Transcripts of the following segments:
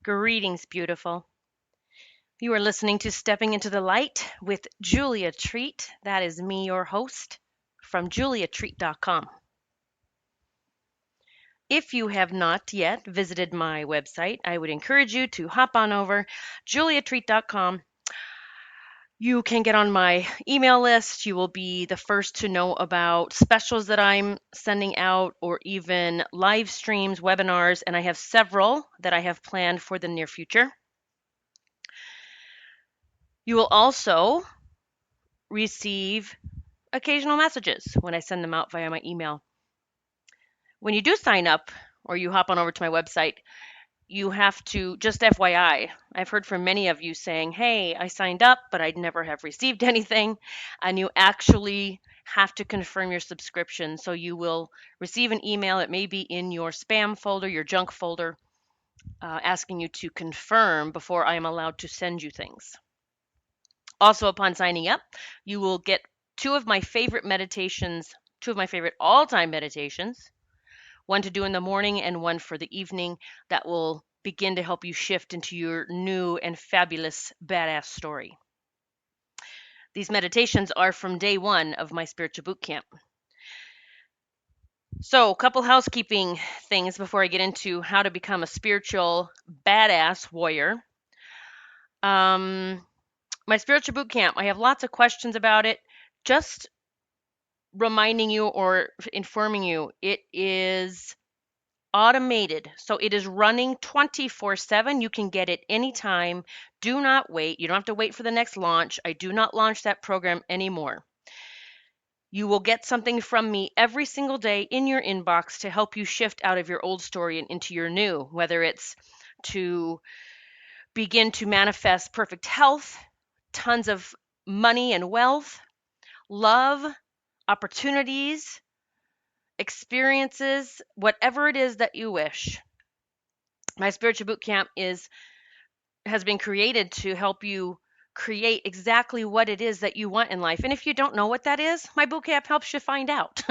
Greetings, beautiful. You are listening to Stepping into the Light with Julia Treat. That is me, your host, from juliatreat.com. If you have not yet visited my website, I would encourage you to hop on over juliatreat.com. You can get on my email list. You will be the first to know about specials that I'm sending out or even live streams, webinars, and I have several that I have planned for the near future. You will also receive occasional messages when I send them out via my email. When you do sign up or you hop on over to my website, you have to, just FYI, I've heard from many of you saying, hey, I signed up, but I never have received anything. And you actually have to confirm your subscription. So you will receive an email. It may be in your spam folder, your junk folder, asking you to confirm before I am allowed to send you things. Also, upon signing up, you will get two of my favorite meditations, two of my favorite all-time meditations, one to do in the morning and one for the evening that will begin to help you shift into your new and fabulous badass story. These meditations are from day one of my spiritual boot camp. So, a couple housekeeping things before I get into how to become a spiritual badass warrior. My spiritual boot camp, I have lots of questions about it. Just reminding you or informing you, it is automated. So it is running 24/7. You can get it anytime. Do not wait. You don't have to wait for the next launch. I do not launch that program anymore. You will get something from me every single day in your inbox to help you shift out of your old story and into your new, whether it's to begin to manifest perfect health, tons of money and wealth, love, opportunities, experiences, whatever it is that you wish. My spiritual boot camp has been created to help you create exactly what it is that you want in life. And if you don't know what that is, my boot camp helps you find out.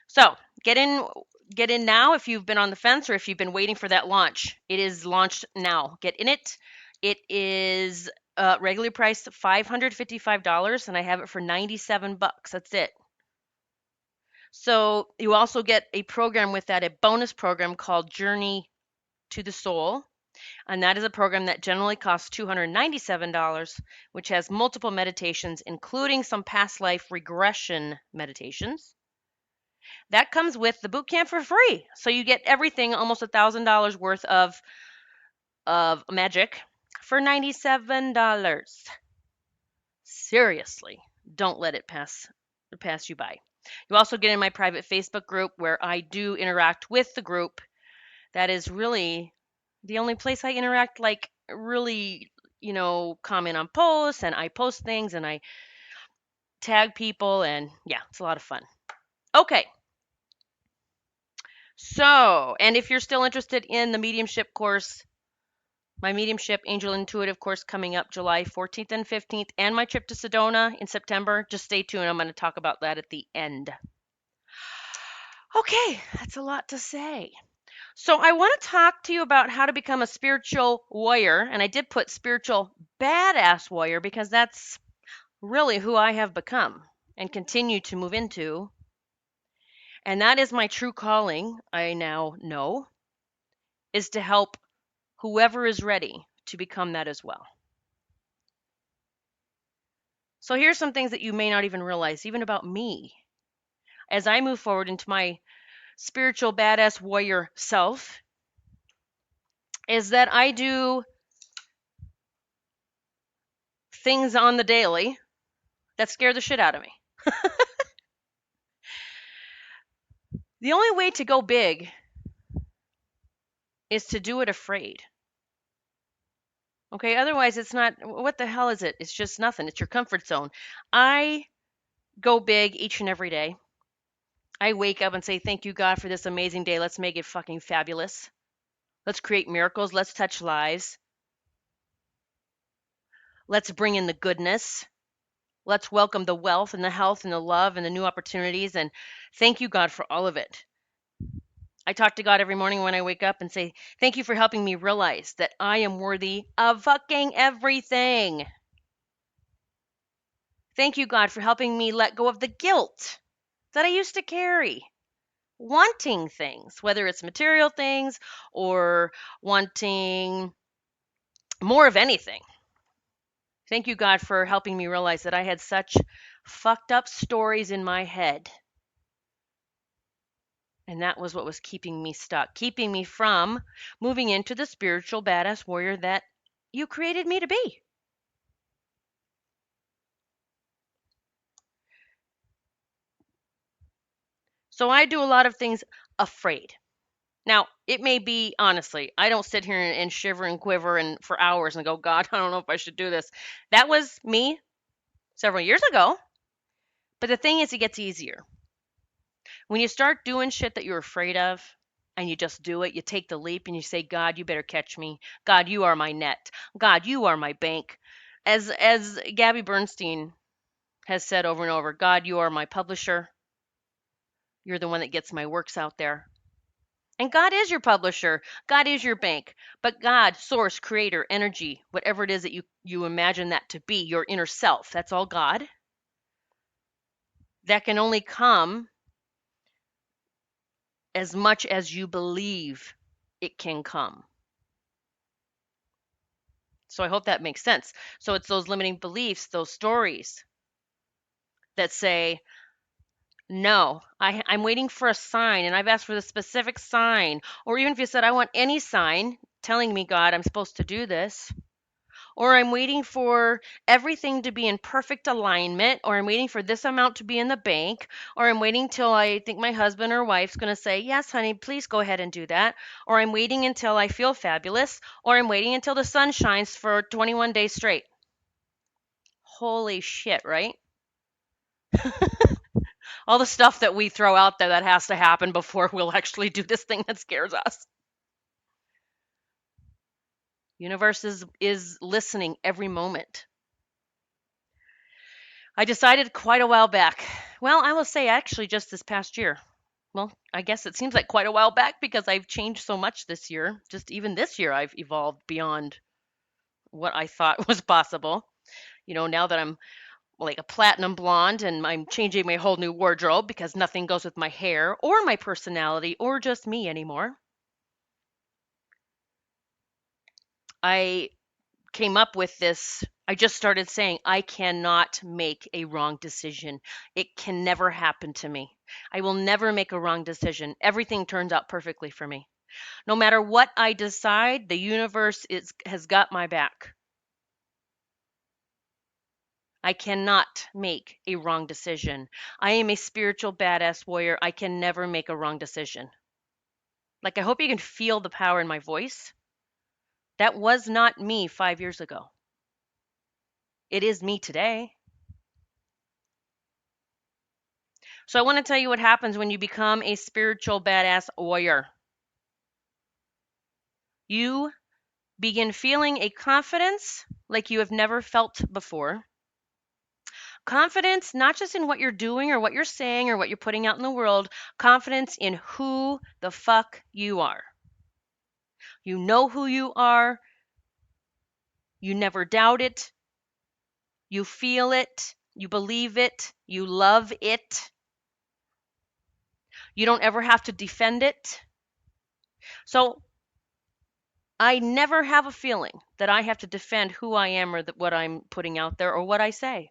So get in now if you've been on the fence or if you've been waiting for that launch. It is launched now. Get in it. It is regular price $555 and I have it for $97. That's it. So you also get a program with that, a bonus program called Journey to the Soul. And that is a program that generally costs $297, which has multiple meditations, including some past life regression meditations. That comes with the boot camp for free. So you get everything, almost $1,000 worth of magic for $97. Seriously, don't let it pass you by. You also get in my private Facebook group where I do interact with the group. That is really the only place I interact, like really, comment on posts and I post things and I tag people and yeah, it's a lot of fun. Okay. So, and if you're still interested in the mediumship course, my mediumship angel intuitive course coming up July 14th and 15th, and my trip to Sedona in September, just stay tuned. I'm going to talk about that at the end. Okay, that's a lot to say. So I want to talk to you about how to become a spiritual warrior. And I did put spiritual badass warrior because that's really who I have become and continue to move into. And that is my true calling, I now know, is to help whoever is ready to become that as well. So here's some things that you may not even realize, even about me, as I move forward into my spiritual badass warrior self, is that I do things on the daily that scare the shit out of me. The only way to go big is to do it afraid. Okay, otherwise it's not, what the hell is it? It's just nothing. It's your comfort zone. I go big each and every day. I wake up and say, thank you, God, for this amazing day. Let's make it fucking fabulous. Let's create miracles. Let's touch lives. Let's bring in the goodness. Let's welcome the wealth and the health and the love and the new opportunities. And thank you, God, for all of it. I talk to God every morning when I wake up and say, thank you for helping me realize that I am worthy of fucking everything. Thank you, God, for helping me let go of the guilt that I used to carry, wanting things, whether it's material things or wanting more of anything. Thank you, God, for helping me realize that I had such fucked up stories in my head. And that was what was keeping me stuck, keeping me from moving into the spiritual badass warrior that you created me to be. So I do a lot of things afraid. Now, it may be, honestly, I don't sit here and shiver and quiver and for hours and go, God, I don't know if I should do this. That was me several years ago. But the thing is, it gets easier. When you start doing shit that you're afraid of and you just do it, you take the leap and you say, God, you better catch me. God, you are my net. God, you are my bank. As Gabby Bernstein has said over and over, God, you are my publisher. You're the one that gets my works out there. And God is your publisher. God is your bank. But God, source, creator, energy, whatever it is that you imagine that to be, your inner self, that's all God. That can only come as much as you believe it can come. So I hope that makes sense. So it's those limiting beliefs, those stories that say, no, I'm waiting for a sign and I've asked for the specific sign. Or even if you said, I want any sign telling me, God, I'm supposed to do this. Or I'm waiting for everything to be in perfect alignment, or I'm waiting for this amount to be in the bank, or I'm waiting till I think my husband or wife's going to say, yes, honey, please go ahead and do that, or I'm waiting until I feel fabulous, or I'm waiting until the sun shines for 21 days straight. Holy shit, right? All the stuff that we throw out there that has to happen before we'll actually do this thing that scares us. Universe is listening every moment. I decided quite a while back. Well, I will say actually just this past year. Well, I guess it seems like quite a while back because I've changed so much this year. Just even this year, I've evolved beyond what I thought was possible. Now that I'm like a platinum blonde and I'm changing my whole new wardrobe because nothing goes with my hair or my personality or just me anymore. I came up with this. I just started saying, I cannot make a wrong decision. It can never happen to me. I will never make a wrong decision. Everything turns out perfectly for me. No matter what I decide, the universe has got my back. I cannot make a wrong decision. I am a spiritual badass warrior. I can never make a wrong decision. Like, I hope you can feel the power in my voice. That was not me 5 years ago. It is me today. So I want to tell you what happens when you become a spiritual badass warrior. You begin feeling a confidence like you have never felt before. Confidence, not just in what you're doing or what you're saying or what you're putting out in the world, confidence in who the fuck you are. You know who you are. You never doubt it. You feel it. You believe it. You love it. You don't ever have to defend it. So I never have a feeling that I have to defend who I am or what I'm putting out there or what I say.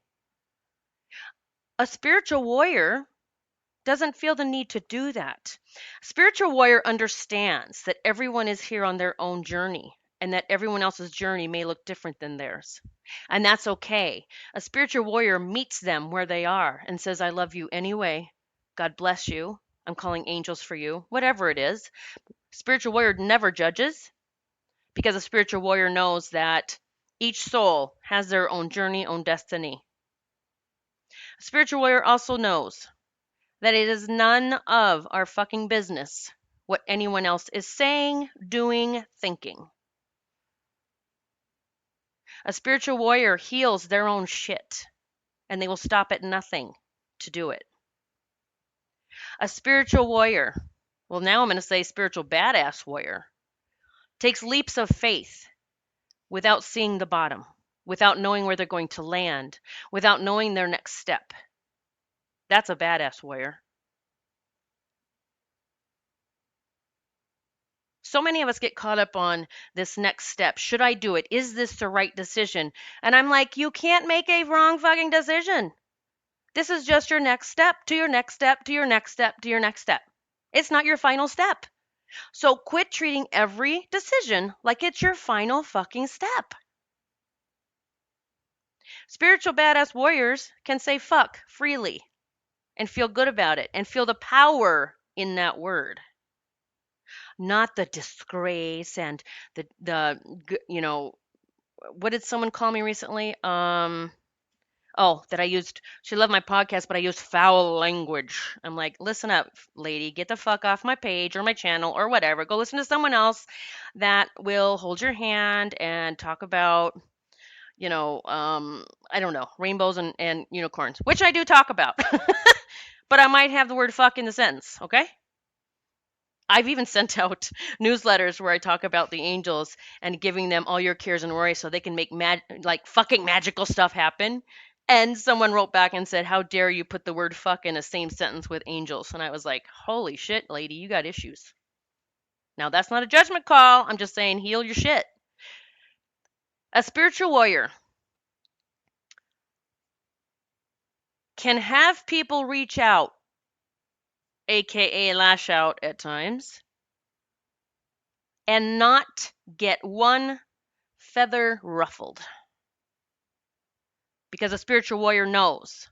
A spiritual warrior doesn't feel the need to do that. A spiritual warrior understands that everyone is here on their own journey and that everyone else's journey may look different than theirs. And that's okay. A spiritual warrior meets them where they are and says, I love you anyway. God bless you. I'm calling angels for you. Whatever it is. Spiritual warrior never judges, because a spiritual warrior knows that each soul has their own journey, own destiny. A spiritual warrior also knows that it is none of our fucking business what anyone else is saying, doing, thinking. A spiritual warrior heals their own shit, and they will stop at nothing to do it. A spiritual warrior Well, now I'm going to say spiritual badass warrior takes leaps of faith without seeing the bottom, without knowing where they're going to land, without knowing their next step. That's a badass warrior. So many of us get caught up on this next step. Should I do it? Is this the right decision? And I'm like, you can't make a wrong fucking decision. This is just your next step to your next step to your next step to your next step. It's not your final step. So quit treating every decision like it's your final fucking step. Spiritual badass warriors can say fuck freely and feel good about it and feel the power in that word, not the disgrace and the you know, what did someone call me recently? Oh, that I used, she loved my podcast, but I used foul language. I'm like, listen up, lady, get the fuck off my page or my channel or whatever. Go listen to someone else that will hold your hand and talk about, I don't know, rainbows and unicorns, which I do talk about. But I might have the word fuck in the sentence, okay? I've even sent out newsletters where I talk about the angels and giving them all your cares and worries so they can make like fucking magical stuff happen. And someone wrote back and said, "How dare you put the word fuck in the same sentence with angels?" And I was like, "Holy shit, lady, you got issues." Now, that's not a judgment call. I'm just saying, heal your shit. A spiritual warrior can have people reach out, aka lash out at times, and not get one feather ruffled. Because a spiritual warrior knows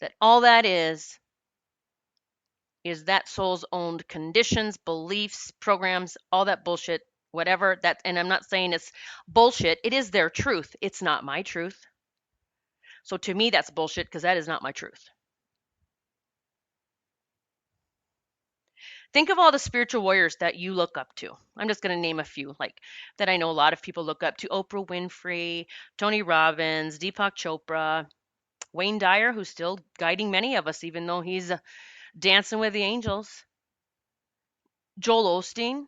that all that is that soul's owned conditions, beliefs, programs, all that bullshit, whatever that. And I'm not saying it's bullshit. It is their truth. It's not my truth. So to me, that's bullshit because that is not my truth. Think of all the spiritual warriors that you look up to. I'm just going to name a few, like that I know a lot of people look up to: Oprah Winfrey, Tony Robbins, Deepak Chopra, Wayne Dyer, who's still guiding many of us, even though he's dancing with the angels, Joel Osteen.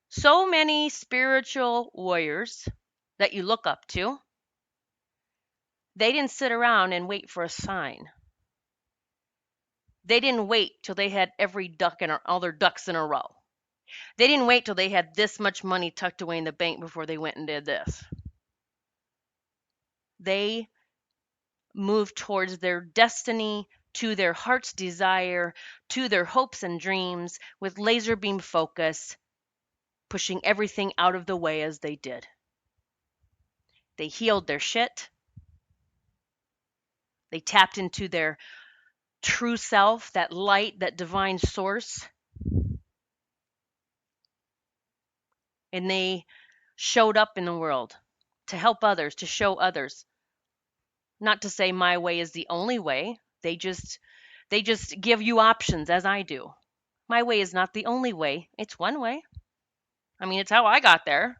So many spiritual warriors that you look up to, they didn't sit around and wait for a sign. They didn't wait till they had all their ducks in a row. They didn't wait till they had this much money tucked away in the bank before they went and did this. They moved towards their destiny, to their heart's desire, to their hopes and dreams with laser beam focus, pushing everything out of the way as they did. They healed their shit. They tapped into their true self, that light, that divine source. And they showed up in the world to help others, to show others. Not to say my way is the only way. They just give you options, as I do. My way is not the only way. It's one way. I mean, it's how I got there.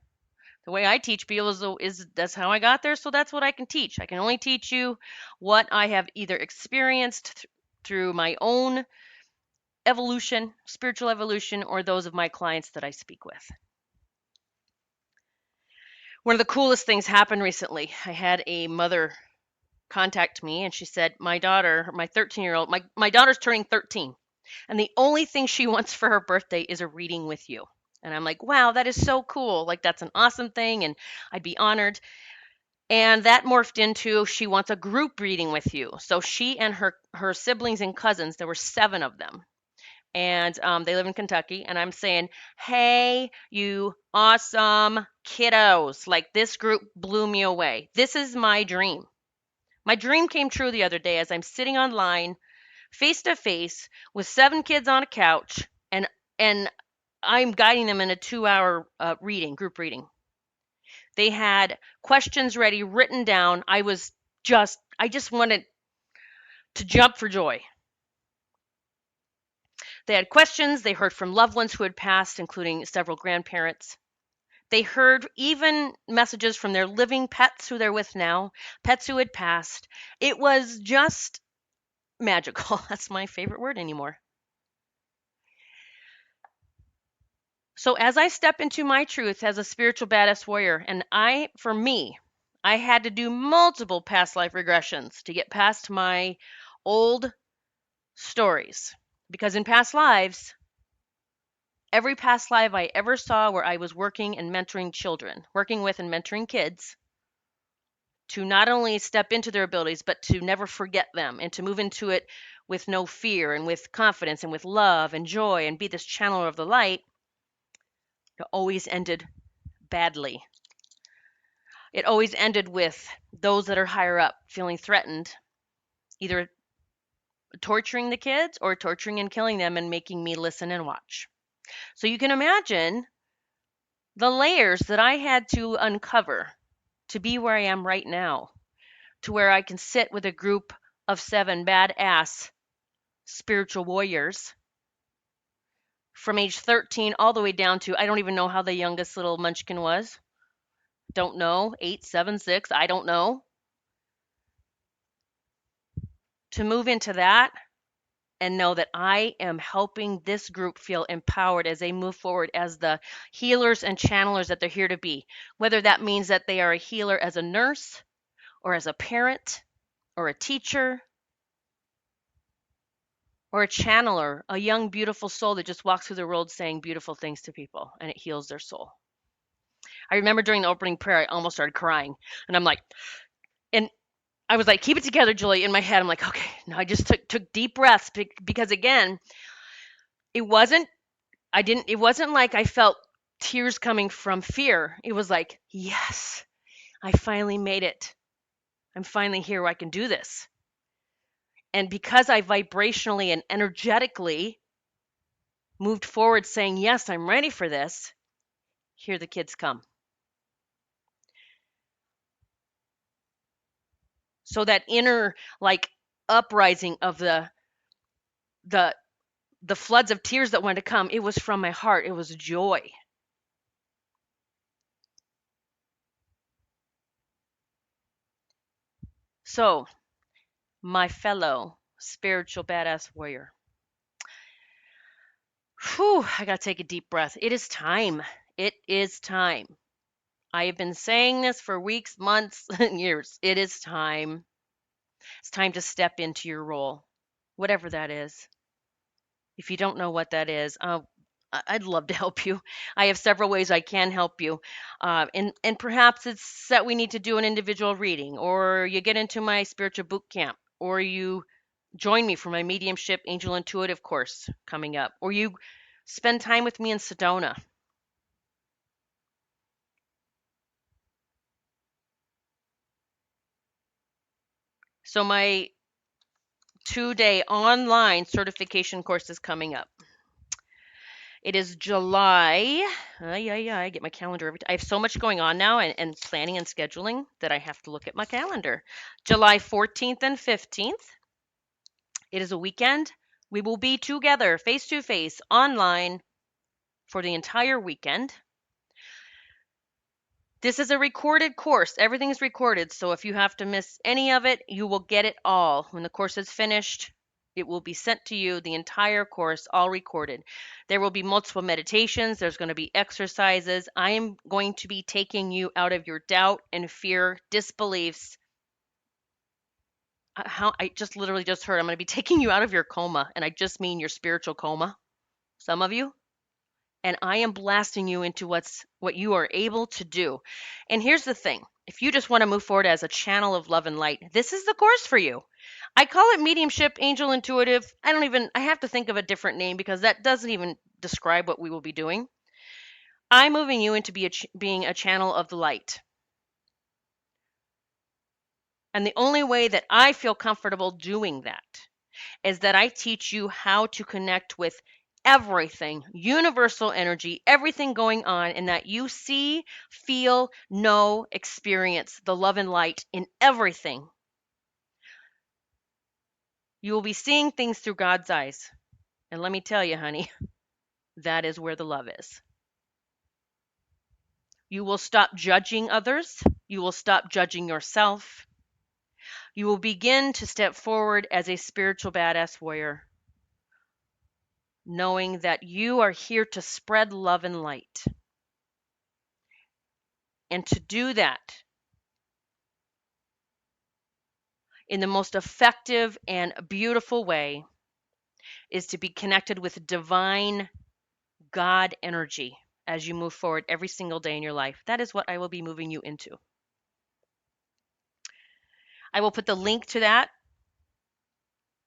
The way I teach people is that's how I got there, so that's what I can teach. I can only teach you what I have either experienced through my own evolution, spiritual evolution, or those of my clients that I speak with. One of the coolest things happened recently. I had a mother contact me and she said, my daughter, my 13-year-old, my daughter's turning 13. And the only thing she wants for her birthday is a reading with you. And I'm like, wow, that is so cool. Like, that's an awesome thing. And I'd be honored. And that morphed into she wants a group reading with you. So she and her siblings and cousins, there were 7 of them. And they live in Kentucky. And I'm saying, hey, you awesome kiddos. Like, this group blew me away. This is my dream. My dream came true the other day as I'm sitting online face to face with 7 kids on a couch, and I'm guiding them in a 2-hour group reading. They had questions ready, written down. I just wanted to jump for joy. They had questions. They heard from loved ones who had passed, including several grandparents. They heard even messages from their living pets who they're with now, pets who had passed. It was just magical. That's my favorite word anymore. So as I step into my truth as a spiritual badass warrior, and for me, I had to do multiple past life regressions to get past my old stories. Because in past lives, every past life I ever saw where I was working and mentoring children, working with and mentoring kids, to not only step into their abilities, but to never forget them and to move into it with no fear and with confidence and with love and joy and be this channeler of the light, it always ended badly. It always ended with those that are higher up feeling threatened, either torturing the kids or torturing and killing them and making me listen and watch. So you can imagine the layers that I had to uncover to be where I am right now, to where I can sit with a group of 7 badass spiritual warriors from age 13 all the way down to, I don't even know how the youngest little munchkin was. Don't know. 8, 7, 6. I don't know. To move into that and know that I am helping this group feel empowered as they move forward as the healers and channelers that they're here to be. Whether that means that they are a healer as a nurse or as a parent or a teacher or a channeler, a young, beautiful soul that just walks through the world saying beautiful things to people and it heals their soul. I remember during the opening prayer, I almost started crying. And I'm like, and I was like, keep it together, Julie. In my head, I'm like, okay. No, I just took deep breaths because again, it wasn't, it wasn't like I felt tears coming from fear. It was like, yes, I finally made it. I'm finally here where I can do this. And because I vibrationally and energetically moved forward saying, yes, I'm ready for this, here the kids come. So that inner like uprising of the the floods of tears that wanted to come, it was from my heart. It was joy. So, my fellow spiritual badass warrior, whew, I got to take a deep breath. It is time. It is time. I have been saying this for weeks, months, and years. It is time. It's time to step into your role, whatever that is. If you don't know what that is, I'd love to help you. I have several ways I can help you. And perhaps it's that we need to do an individual reading, or you get into my spiritual boot camp, or you join me for my mediumship angel intuitive course coming up, or you spend time with me in Sedona. So my 2-day online certification course is coming up. It is July. I get my calendar every time. I have so much going on now and planning and scheduling that I have to look at my calendar. July 14th and 15th. It is a weekend. We will be together face to face online for the entire weekend. This is a recorded course. Everything is recorded. So if you have to miss any of it, you will get it all. When the course is finished, it will be sent to you, the entire course, all recorded. There will be multiple meditations. There's going to be exercises. I am going to be taking you out of your doubt and fear, disbeliefs. How I just literally just heard I'm going to be taking you out of your coma, and I just mean your spiritual coma. Some of you, and I am blasting you into what you are able to do. And here's the thing. If you just want to move forward as a channel of love and light, this is the course for you. I call it mediumship, angel intuitive. I have to think of a different name because that doesn't even describe what we will be doing. I'm moving you into being a channel of the light. And the only way that I feel comfortable doing that is that I teach you how to connect with everything, universal energy, everything going on, and that you see, feel, know, experience the love and light in everything. You will be seeing things through God's eyes. And let me tell you, honey, that is where the love is. You will stop judging others. You will stop judging yourself. You will begin to step forward as a spiritual badass warrior. knowing that you are here to spread love and light. And to do that in the most effective and beautiful way is to be connected with divine God energy as you move forward every single day in your life. That is what I will be moving you into. I will put the link to that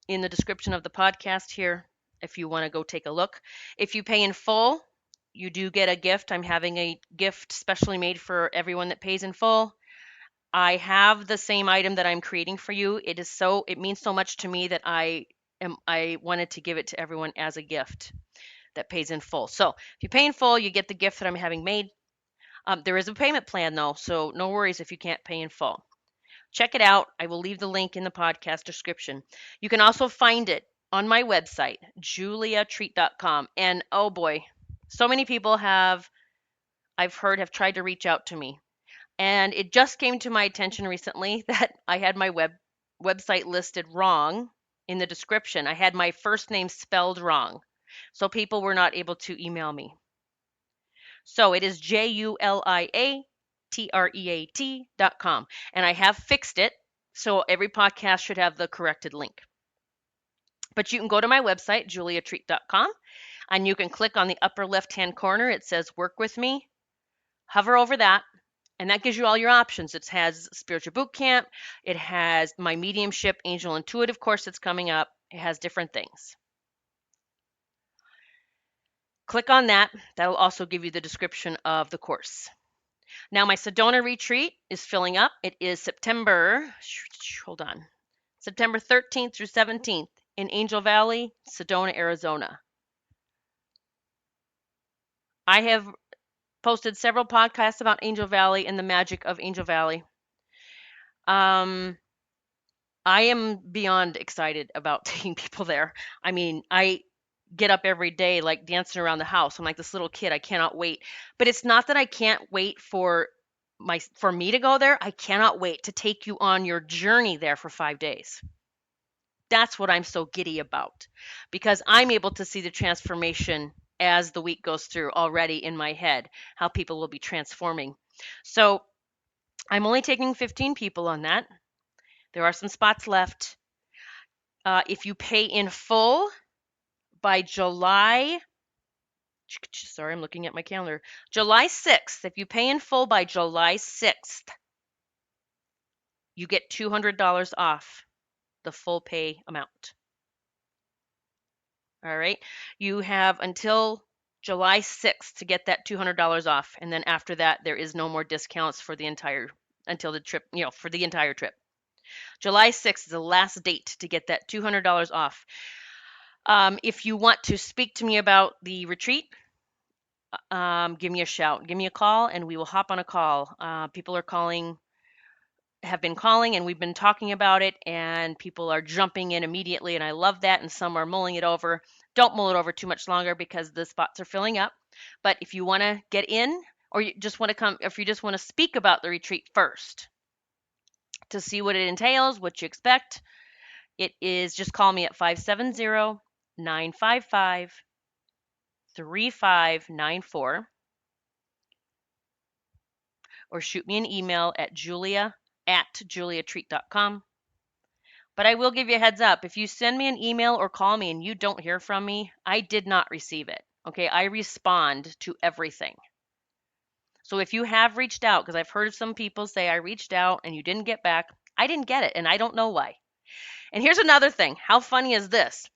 in the description of the podcast here if you want to go take a look. If you pay in full, you do get a gift. I'm having a gift specially made for everyone that pays in full. I have the same item that I'm creating for you. It means so much to me that I wanted to give it to everyone as a gift that pays in full. So if you pay in full, you get the gift that I'm having made. There is a payment plan though, so no worries if you can't pay in full. Check it out. I will leave the link in the podcast description. You can also find it on my website, juliatreat.com. And oh boy, so many people I've heard, have tried to reach out to me. And it just came to my attention recently that I had my website listed wrong in the description. I had my first name spelled wrong. So people were not able to email me. So it is juliatreat.com. And I have fixed it. So every podcast should have the corrected link. But you can go to my website, juliatreat.com, and you can click on the upper left-hand corner. It says work with me. Hover over that. And that gives you all your options. It has Spiritual Boot Camp. It has my mediumship angel intuitive course that's coming up. It has different things. Click on that. That'll also give you the description of the course. Now my Sedona retreat is filling up. It is September 13th through 17th in Angel Valley, Sedona, Arizona. I have posted several podcasts about Angel Valley and the magic of Angel Valley. I am beyond excited about taking people there. I mean, I get up every day like dancing around the house. I'm like this little kid. I cannot wait. But it's not that I can't wait for me to go there. I cannot wait to take you on your journey there for 5 days. That's what I'm so giddy about, because I'm able to see the transformation as the week goes through already in my head, how people will be transforming. So I'm only taking 15 people on that. There are some spots left. If you pay in full by July, sorry, I'm looking at my calendar, July 6th, if you pay in full by July 6th, you get $200 off the full pay amount. All right. You have until July 6th to get that $200 off. And then after that, there is no more discounts for the entire, until the trip, for the entire trip. July 6th is the last date to get that $200 off. If you want to speak to me about the retreat, give me a shout, give me a call, and we will hop on a call. People have been calling, and we've been talking about it, and people are jumping in immediately, and I love that. And some are mulling it over. Don't mull it over too much longer because the spots are filling up. But if you want to get in, or you just want to come, if you just want to speak about the retreat first to see what it entails, what you expect, it is just call me at 570-955-3594 or shoot me an email at juliatreat.com. But I will give you a heads up. If you send me an email or call me and you don't hear from me, I did not receive it. Okay, I respond to everything. So if you have reached out, because I've heard some people say I reached out and you didn't get back, I didn't get it and I don't know why. And here's another thing. How funny is this?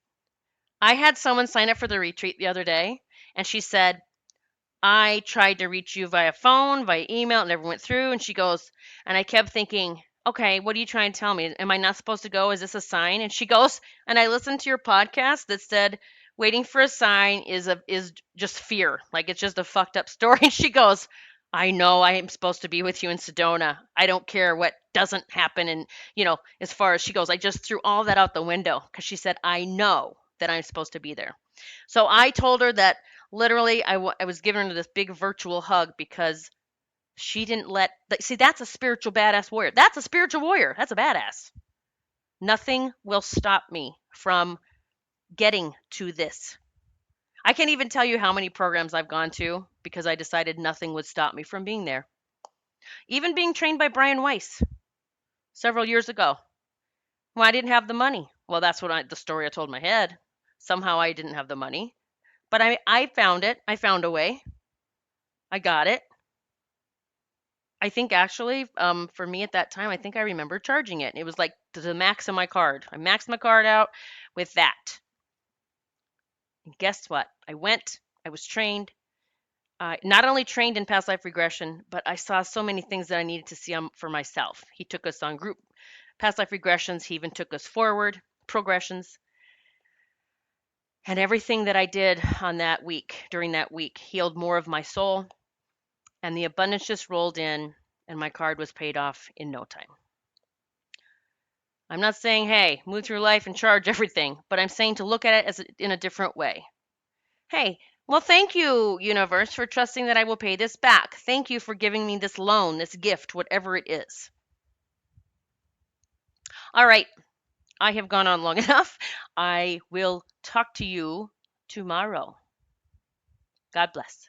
I had someone sign up for the retreat the other day and she said, I tried to reach you via phone, via email, it never went through. And she goes, and I kept thinking, okay, what are you trying to tell me? Am I not supposed to go? Is this a sign? And she goes, and I listened to your podcast that said waiting for a sign is just fear. Like it's just a fucked up story. And she goes, I know I am supposed to be with you in Sedona. I don't care what doesn't happen. And, as far as she goes, I just threw all that out the window because she said, I know that I'm supposed to be there. So I told her that literally I was giving her this big virtual hug because she didn't see, that's a spiritual badass warrior. That's a spiritual warrior. That's a badass. Nothing will stop me from getting to this. I can't even tell you how many programs I've gone to because I decided nothing would stop me from being there. Even being trained by Brian Weiss several years ago. Well, I didn't have the money. Well, that's the story I told in my head. Somehow I didn't have the money, but I found it. I found a way. I got it. I think actually, for me at that time, I think I remember charging it. It was like to the max of my card. I maxed my card out with that. And guess what? I went. I was trained. Not only trained in past life regression, but I saw so many things that I needed to see for myself. He took us on group past life regressions. He even took us forward progressions. And everything that I did on that week, during that week, healed more of my soul. And the abundance just rolled in, and my card was paid off in no time. I'm not saying, hey, move through life and charge everything, but I'm saying to look at it in a different way. Hey, well, thank you, universe, for trusting that I will pay this back. Thank you for giving me this loan, this gift, whatever it is. All right, I have gone on long enough. I will talk to you tomorrow. God bless.